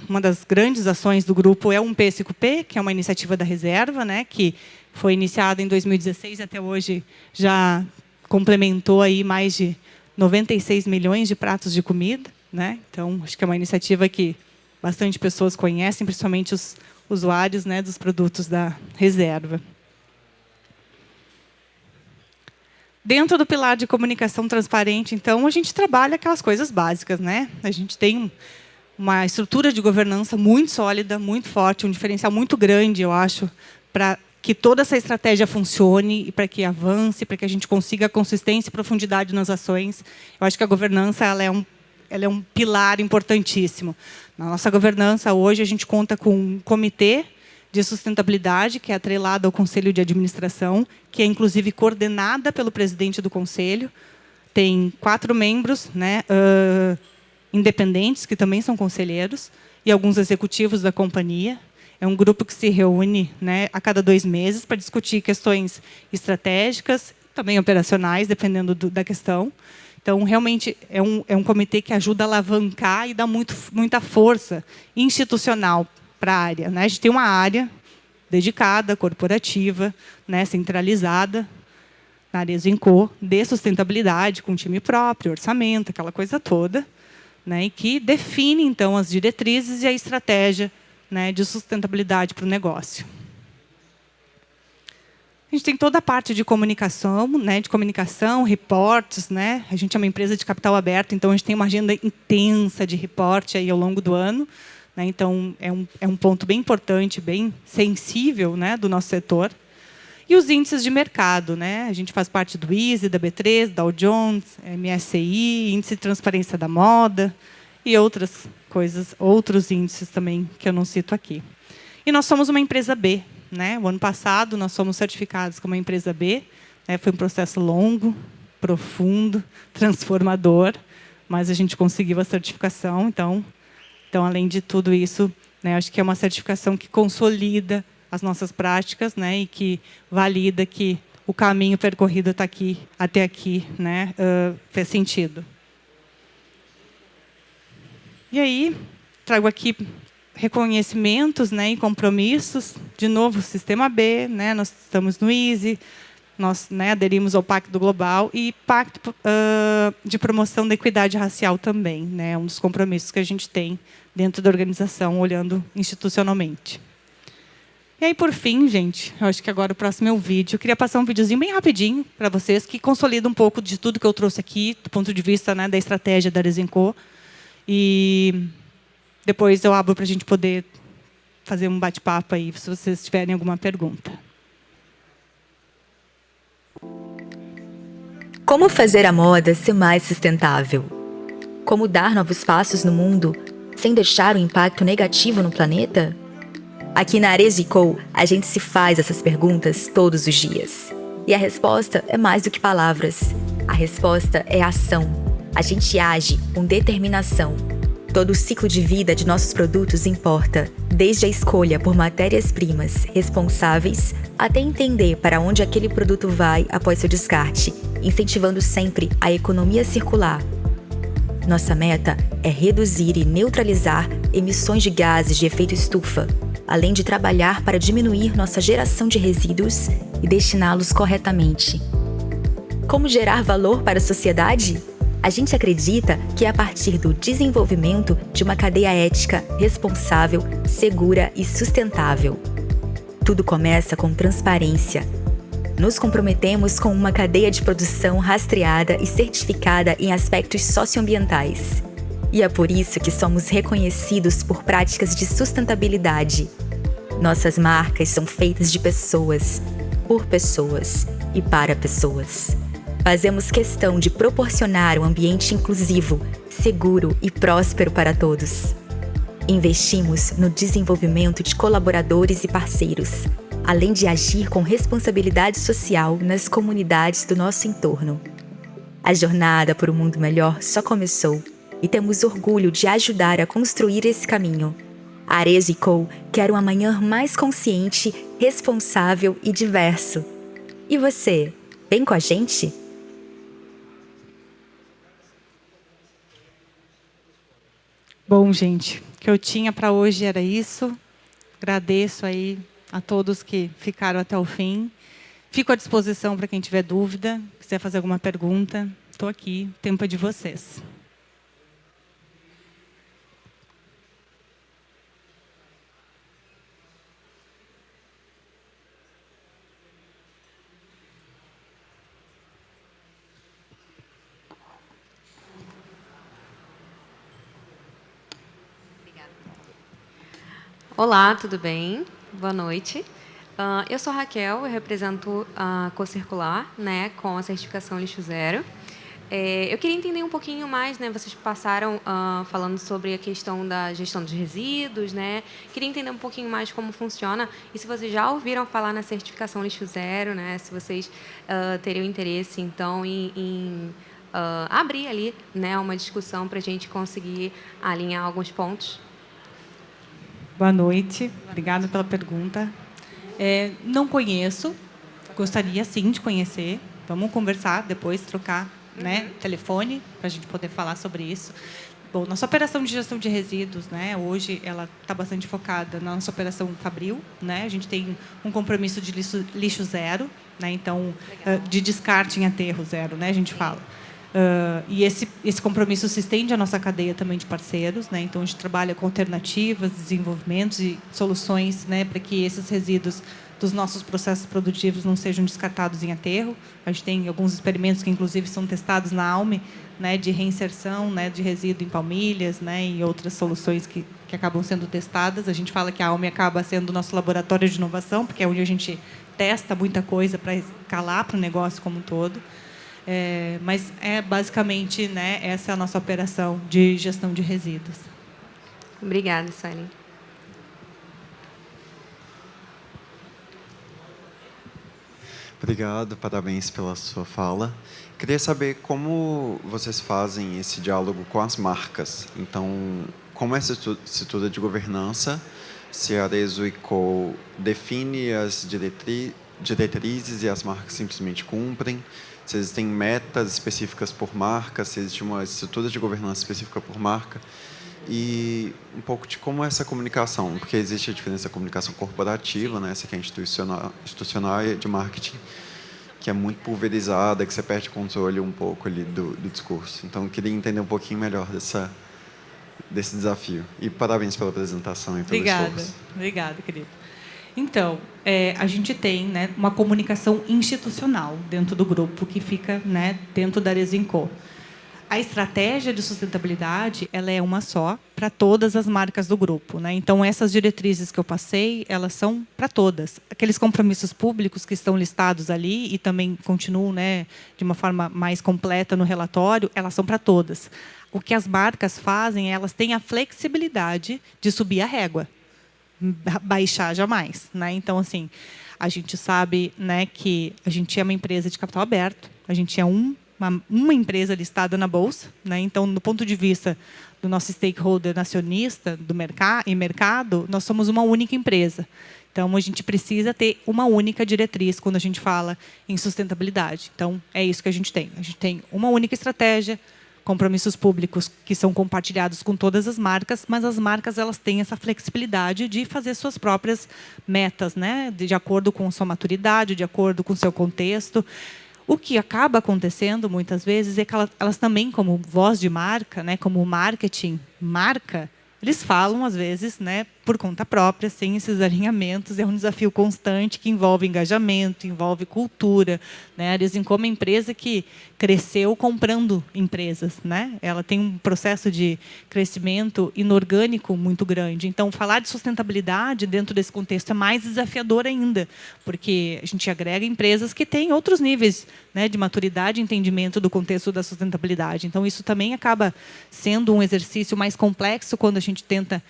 uma das grandes ações do grupo é um P5P, que é uma iniciativa da Reserva, né, que foi iniciada em 2016 e até hoje já complementou aí mais de 96 milhões de pratos de comida. Né? Então, acho que é uma iniciativa que bastante pessoas conhecem, principalmente os usuários, né, dos produtos da Reserva. Dentro do pilar de comunicação transparente, então, a gente trabalha aquelas coisas básicas. Né? A gente tem uma estrutura de governança muito sólida, muito forte, um diferencial muito grande, eu acho, para que toda essa estratégia funcione e para que avance, para que a gente consiga consistência e profundidade nas ações. Eu acho que a governança ela é um pilar importantíssimo. Na nossa governança, hoje, a gente conta com um comitê de sustentabilidade, que é atrelada ao Conselho de Administração, que é, inclusive, coordenada pelo presidente do Conselho. Tem 4 membros, né, independentes, que também são conselheiros, e alguns executivos da companhia. É um grupo que se reúne, né, a cada 2 meses para discutir questões estratégicas, também operacionais, dependendo da questão. Então, realmente, é um comitê que ajuda a alavancar e dá muita força institucional para a área. Né? A gente tem uma área dedicada, corporativa, né, centralizada, na área Zinco, de sustentabilidade, com time próprio, orçamento, aquela coisa toda, né, e que define, então, as diretrizes e a estratégia, né, de sustentabilidade para o negócio. A gente tem toda a parte de comunicação, né, reportes. Né? A gente é uma empresa de capital aberto, então a gente tem uma agenda intensa de reporte aí ao longo do ano. Né? Então, é um ponto bem importante, bem sensível, né, do nosso setor. E os índices de mercado. Né? A gente faz parte do ISE, da B3, Dow Jones, MSCI, Índice de Transparência da Moda e outras coisas, outros índices também que eu não cito aqui. E nós somos uma empresa B. Né? O ano passado, nós fomos certificados como uma empresa B. Né? Foi um processo longo, profundo, transformador, mas a gente conseguiu a certificação. Então, além de tudo isso, né, acho que é uma certificação que consolida as nossas práticas, né, e que valida que o caminho percorrido até aqui, né, fez sentido. E aí, trago aqui reconhecimentos, né, e compromissos. De novo, Sistema B, né, nós estamos no ISE, nós, né, aderimos ao Pacto Global e Pacto de Promoção da Equidade Racial também. Né, um dos compromissos que a gente tem dentro da organização, olhando institucionalmente. E aí, por fim, gente, eu acho que agora o próximo é o vídeo. Eu queria passar um videozinho bem rapidinho para vocês, que consolida um pouco de tudo que eu trouxe aqui, do ponto de vista, né, da estratégia da Arezinco. E depois eu abro para a gente poder fazer um bate-papo aí, se vocês tiverem alguma pergunta. Como fazer a moda ser mais sustentável? Como dar novos passos no mundo sem deixar um impacto negativo no planeta? Aqui na Arezinco, a gente se faz essas perguntas todos os dias. E a resposta é mais do que palavras. A resposta é ação. A gente age com determinação. Todo o ciclo de vida de nossos produtos importa, desde a escolha por matérias-primas responsáveis até entender para onde aquele produto vai após seu descarte, incentivando sempre a economia circular. Nossa meta é reduzir e neutralizar emissões de gases de efeito estufa, além de trabalhar para diminuir nossa geração de resíduos e destiná-los corretamente. Como gerar valor para a sociedade? A gente acredita que é a partir do desenvolvimento de uma cadeia ética responsável, segura e sustentável. Tudo começa com transparência. Nos comprometemos com uma cadeia de produção rastreada e certificada em aspectos socioambientais. E é por isso que somos reconhecidos por práticas de sustentabilidade. Nossas marcas são feitas de pessoas, por pessoas e para pessoas. Fazemos questão de proporcionar um ambiente inclusivo, seguro e próspero para todos. Investimos no desenvolvimento de colaboradores e parceiros, além de agir com responsabilidade social nas comunidades do nosso entorno. A jornada por um mundo melhor só começou e temos orgulho de ajudar a construir esse caminho. A Arezinco quer um amanhã mais consciente, responsável e diverso. E você, vem com a gente? Bom, gente, o que eu tinha para hoje era isso. Agradeço aí a todos que ficaram até o fim. Fico à disposição para quem tiver dúvida, quiser fazer alguma pergunta. Estou aqui, o tempo é de vocês. Olá, tudo bem? Boa noite. Eu sou a Raquel, eu represento a Cocircular, né, com a certificação Lixo Zero. Eu queria entender um pouquinho mais, né, vocês passaram falando sobre a questão da gestão dos resíduos, né? Queria entender um pouquinho mais como funciona e se vocês já ouviram falar na certificação Lixo Zero, né, se vocês teriam interesse, então, em abrir ali, né, uma discussão para a gente conseguir alinhar alguns pontos. Boa noite, obrigada pela pergunta. Não conheço, gostaria sim de conhecer. Vamos conversar depois, trocar, né, telefone, para a gente poder falar sobre isso. Bom, nossa operação de gestão de resíduos, né, hoje ela está bastante focada na nossa operação Fabril, né. A gente tem um compromisso de lixo zero, né, então de descarte em aterro zero, né, a gente fala. E esse compromisso se estende à nossa cadeia também de parceiros, né? Então a gente trabalha com alternativas, desenvolvimentos e soluções, né, para que esses resíduos dos nossos processos produtivos não sejam descartados em aterro. A gente tem alguns experimentos que inclusive são testados na ALME, né, de reinserção, né, de resíduo em palmilhas, né, e outras soluções que acabam sendo testadas. A gente fala que a ALME acaba sendo o nosso laboratório de inovação, porque é onde a gente testa muita coisa para escalar para o negócio como um todo. Mas basicamente, né, essa é a nossa operação de gestão de resíduos. Obrigada, Suelen. Obrigado, parabéns pela sua fala. Queria saber como vocês fazem esse diálogo com as marcas. Então, como é essa estrutura de governança? Se a Arezinco define as diretrizes e as marcas simplesmente cumprem? Se existem metas específicas por marca, se existe uma estrutura de governança específica por marca, e um pouco de como é essa comunicação, porque existe a diferença da comunicação corporativa, né, essa que é institucional e de marketing, que é muito pulverizada, que você perde controle um pouco ali do discurso. Então, eu queria entender um pouquinho melhor desse desafio. E parabéns pela apresentação e pelo esforço. Obrigada, querido. Então, a gente tem, né, uma comunicação institucional dentro do grupo, que fica, né, dentro da Arezinco. A estratégia de sustentabilidade, ela é uma só para todas as marcas do grupo, né? Então, essas diretrizes que eu passei, elas são para todas. Aqueles compromissos públicos que estão listados ali e também continuam, né, de uma forma mais completa no relatório, elas são para todas. O que as marcas fazem, elas têm a flexibilidade de subir a régua, baixar jamais, né? Então, assim, a gente sabe, né, que a gente é uma empresa de capital aberto, a gente é uma empresa listada na bolsa, né? Então, do ponto de vista do nosso stakeholder acionista do mercado, nós somos uma única empresa. Então, a gente precisa ter uma única diretriz quando a gente fala em sustentabilidade. Então, é isso que a gente tem. A gente tem uma única estratégia, compromissos públicos que são compartilhados com todas as marcas, mas as marcas elas têm essa flexibilidade de fazer suas próprias metas, né? De acordo com sua maturidade, de acordo com o seu contexto. O que acaba acontecendo, muitas vezes, é que elas também, como voz de marca, né, como marketing, marca, eles falam, às vezes, né, por conta própria, sem esses alinhamentos. É um desafio constante que envolve engajamento, envolve cultura, né? A Arezinco é uma empresa que cresceu comprando empresas, né? Ela tem um processo de crescimento inorgânico muito grande. Então, falar de sustentabilidade dentro desse contexto é mais desafiador ainda, porque a gente agrega empresas que têm outros níveis, né, de maturidade e entendimento do contexto da sustentabilidade. Então, isso também acaba sendo um exercício mais complexo quando a gente tenta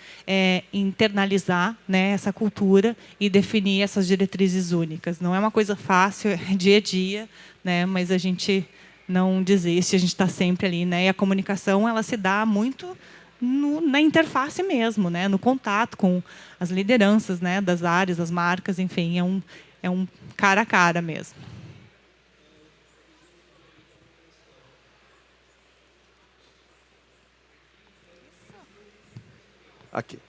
internalizar, né, essa cultura e definir essas diretrizes únicas. Não é uma coisa fácil, é dia a dia, né, mas a gente não desiste, a gente está sempre ali, né, e a comunicação ela se dá muito na interface mesmo, né, no contato com as lideranças, né, das áreas, das marcas, enfim, é um cara a cara mesmo. Aqui.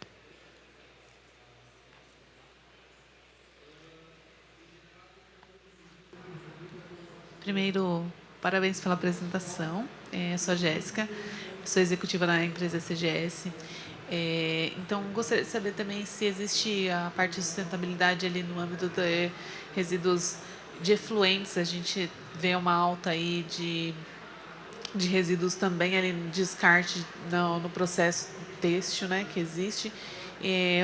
Primeiro, parabéns pela apresentação. Eu sou a Jéssica, sou executiva na empresa CGS. Então, gostaria de saber também se existe a parte de sustentabilidade ali no âmbito de resíduos de efluentes. A gente vê uma alta aí de resíduos também ali no descarte, no processo têxtil, né, que existe.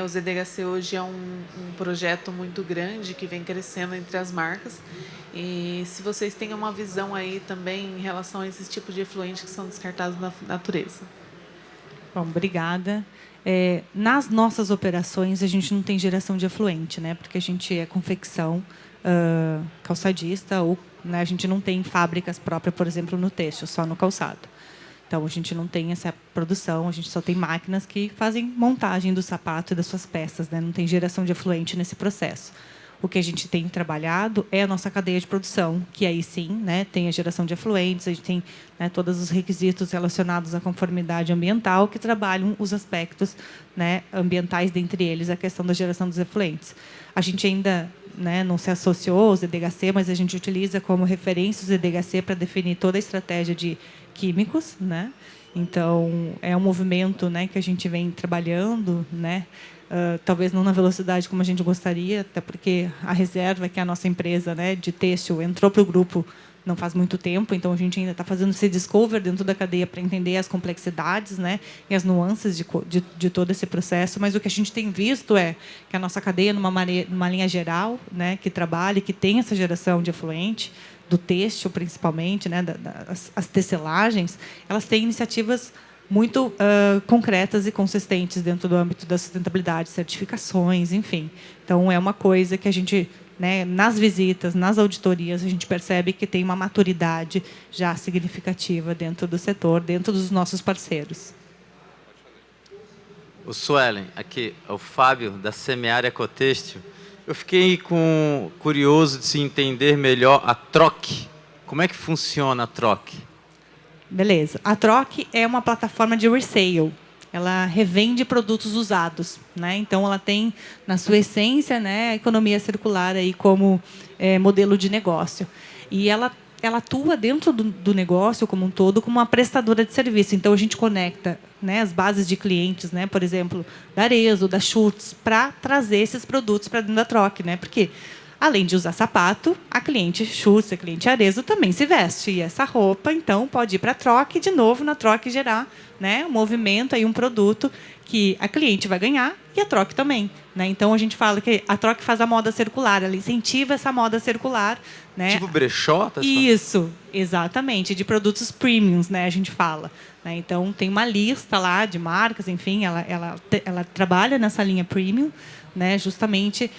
O ZDHC hoje é um projeto muito grande que vem crescendo entre as marcas. E se vocês têm uma visão aí também em relação a esses tipos de efluentes que são descartados na natureza. Bom, obrigada. Nas nossas operações, a gente não tem geração de efluente, né? Porque a gente é confecção calçadista, ou, né, a gente não tem fábricas próprias, por exemplo, no têxtil, só no calçado. Então, a gente não tem essa produção, a gente só tem máquinas que fazem montagem do sapato e das suas peças, né? Não tem geração de efluente nesse processo. O que a gente tem trabalhado é a nossa cadeia de produção, que aí sim, né, tem a geração de efluentes, a gente tem, né, todos os requisitos relacionados à conformidade ambiental que trabalham os aspectos, né, ambientais, dentre eles a questão da geração dos efluentes. A gente ainda, né, não se associou ao ZDHC, mas a gente utiliza como referência o ZDHC para definir toda a estratégia de químicos, né? Então, é um movimento, né, que a gente vem trabalhando, né? Talvez não na velocidade como a gente gostaria, até porque a Reserva, que é a nossa empresa, né, de têxtil, entrou para o grupo não faz muito tempo, então a gente ainda está fazendo esse discover dentro da cadeia para entender as complexidades, né, e as nuances de todo esse processo. Mas o que a gente tem visto é que a nossa cadeia, numa linha geral, né, que trabalha, que tem essa geração de efluente, do têxtil principalmente, né, as tecelagens, elas têm iniciativas muito concretas e consistentes dentro do âmbito da sustentabilidade, certificações, enfim. Então, é uma coisa que a gente, né, nas visitas, nas auditorias, a gente percebe que tem uma maturidade já significativa dentro do setor, dentro dos nossos parceiros. O Suelen, aqui, é o Fábio, da Semear Ecotêxtil. Eu fiquei curioso de se entender melhor a Troc. Como é que funciona a Troc? Beleza. A Troc é uma plataforma de resale. Ela revende produtos usados, né? Então, ela tem, na sua essência, né, a economia circular aí como modelo de negócio. E ela ela atua dentro do negócio como um todo como uma prestadora de serviço. Então, a gente conecta, né, as bases de clientes, né, por exemplo, da Arezzo, da Schutz, para trazer esses produtos para dentro da Troc, né? Porque, além de usar sapato, a cliente Schutz, a cliente Arezzo também se veste. E essa roupa, então, pode ir para a Troc e, de novo, na Troc gerar, né, um movimento, aí, um produto que a cliente vai ganhar e a Troc também, né? Então, a gente fala que a Troc faz a moda circular, ela incentiva essa moda circular, né? Tipo brechó? Tá? Isso, exatamente, de produtos premiums, né, a gente fala. Né? Então, tem uma lista lá de marcas, enfim, ela trabalha nessa linha premium, né, justamente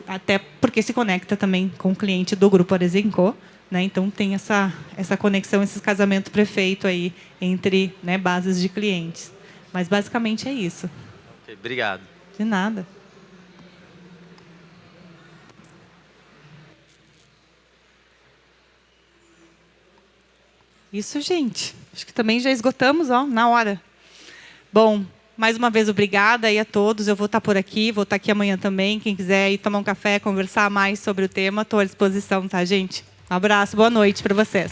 até porque se conecta também com o cliente do Grupo Arezzo&Co, né? Então, tem essa conexão, esse casamento perfeito aí entre, né, bases de clientes. Mas, basicamente, é isso. Okay, obrigado. De nada. Isso, gente. Acho que também já esgotamos, ó, na hora. Bom, mais uma vez, obrigada aí a todos. Eu vou estar por aqui, vou estar aqui amanhã também. Quem quiser ir tomar um café, conversar mais sobre o tema, estou à disposição, tá, gente? Um abraço, boa noite para vocês.